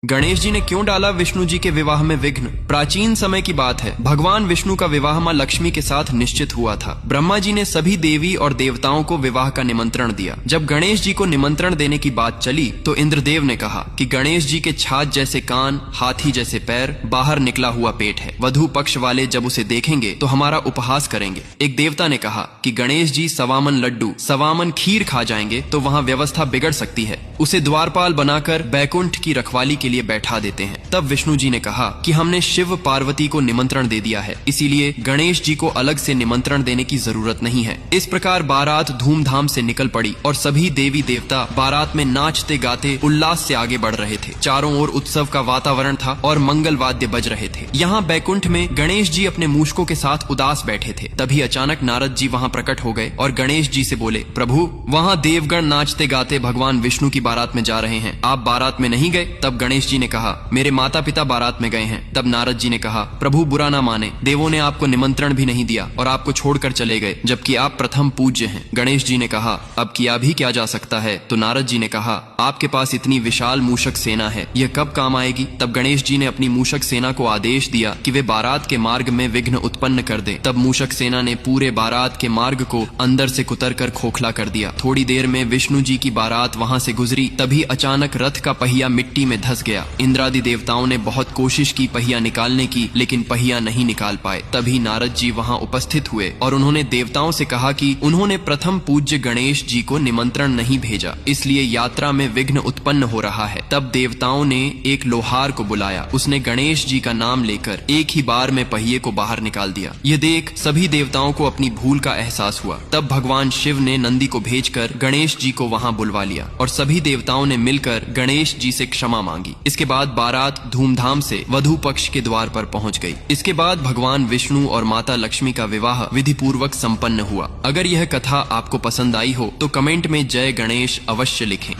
गणेश जी ने क्यों डाला विष्णु जी के विवाह में विघ्न? प्राचीन समय की बात है। भगवान विष्णु का विवाह मां लक्ष्मी के साथ निश्चित हुआ था। ब्रह्मा जी ने सभी देवी और देवताओं को विवाह का निमंत्रण दिया। जब गणेश जी को निमंत्रण देने की बात चली तो इंद्रदेव ने कहा कि गणेश जी के छाछ जैसे कान, हाथी जैसे पैर, बाहर निकला हुआ पेट है। वधू पक्ष वाले जब उसे देखेंगे तो हमारा उपहास करेंगे। एक देवता ने कहा कि गणेश जी सवामन लड्डू, सवामन खीर खा जाएंगे तो वहाँ व्यवस्था बिगड़ सकती है। उसे द्वारपाल बनाकर बैकुंठ की रखवाली के लिए बैठा देते हैं। तब विष्णु जी ने कहा कि हमने शिव पार्वती को निमंत्रण दे दिया है, इसीलिए गणेश जी को अलग से निमंत्रण देने की जरूरत नहीं है। इस प्रकार बारात धूमधाम से निकल पड़ी और सभी देवी देवता बारात में नाचते गाते उल्लास से आगे बढ़ रहे थे। चारों ओर उत्सव का वातावरण था और मंगल वाद्य बज रहे थे। यहाँ बैकुंठ में गणेश जी अपने मूषकों के साथ उदास बैठे थे। तभी अचानक नारद जी वहाँ प्रकट हो गए और गणेश जी से बोले, प्रभु वहाँ देवगण नाचते गाते भगवान विष्णु की बारात में जा रहे हैं, आप बारात में नहीं गए? तब गणेश जी ने कहा, मेरे माता पिता बारात में गए हैं। तब नारद जी ने कहा, प्रभु बुरा ना माने, देवों ने आपको निमंत्रण भी नहीं दिया और आपको छोड़कर चले गए, जबकि आप प्रथम पूज्य हैं। गणेश जी ने कहा, अब किया भी क्या जा सकता है? तो नारद जी ने कहा, आपके पास इतनी विशाल मूषक सेना है, यह कब काम आएगी? तब गणेश जी ने अपनी मूषक सेना को आदेश दिया कि वे बारात के मार्ग में विघ्न उत्पन्न कर दे। तब मूषक सेना ने पूरे बारात के मार्ग को अंदर से कुतर कर खोखला कर दिया। थोड़ी देर में विष्णु जी की बारात वहाँ से गुजरी। तभी अचानक रथ का पहिया मिट्टी में धंस गया। इंद्रादि देवताओं ने बहुत कोशिश की पहिया निकालने की, लेकिन पहिया नहीं निकाल पाए। तभी नारद जी वहाँ उपस्थित हुए और उन्होंने देवताओं से कहा कि उन्होंने प्रथम पूज्य गणेश जी को निमंत्रण नहीं भेजा, इसलिए यात्रा में विघ्न उत्पन्न हो रहा है। तब देवताओं ने एक लोहार को बुलाया। उसने गणेश जी का नाम लेकर एक ही बार में पहिए को बाहर निकाल दिया। यह देख सभी देवताओं को अपनी भूल का एहसास हुआ। तब भगवान शिव ने नंदी को भेजकर गणेश जी को वहाँ बुलवा लिया और सभी देवताओं ने मिलकर गणेश जी से क्षमा मांगी। इसके बाद बारात धूमधाम से वधू पक्ष के द्वार पर पहुंच गई। इसके बाद भगवान विष्णु और माता लक्ष्मी का विवाह विधि पूर्वक संपन्न हुआ। अगर यह कथा आपको पसंद आई हो तो कमेंट में जय गणेश अवश्य लिखें।